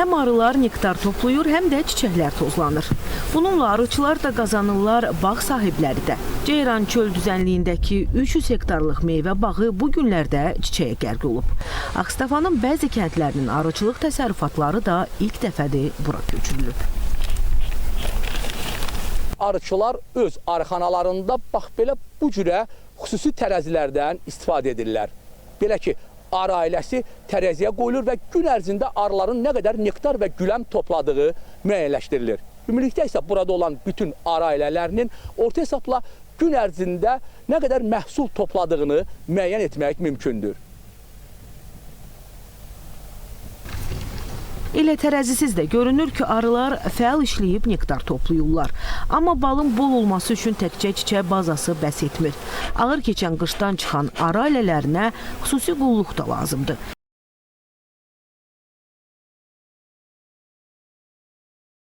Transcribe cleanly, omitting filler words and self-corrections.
Həm arılar nektar toplayır, həm də çiçəklər tozlanır. Bununla arıçılar da qazanırlar, bağ sahibləri də. Ceyran çöl düzənliyindəki 300 hektarlıq meyvə bağı bu günlərdə çiçəyə qərq olub. Ağstafanın bəzi kəndlərinin arıçılıq təsərrüfatları da ilk dəfədir bura köçürülüb. Arıçılar öz arıxanalarında bax belə bu cürə xüsusi tərəzilərdən istifadə edirlər. Belə ki, arı ailəsi tərəziyə qoyulur və gün ərzində arıların nə qədər nektar və güləm topladığı müəyyənləşdirilir. Ümumilikdə isə burada olan bütün arı ailələrinin orta hesabla gün ərzində nə qədər məhsul topladığını müəyyən etmək mümkündür. Elə tərəzisiz də görünür ki, arılar fəal işləyib nektar toplayırlar. Amma balın bol olması üçün təkcə çiçək bazası bəs etmir. Ağır keçən qışdan çıxan arı ailələrinə xüsusi qulluq da lazımdır.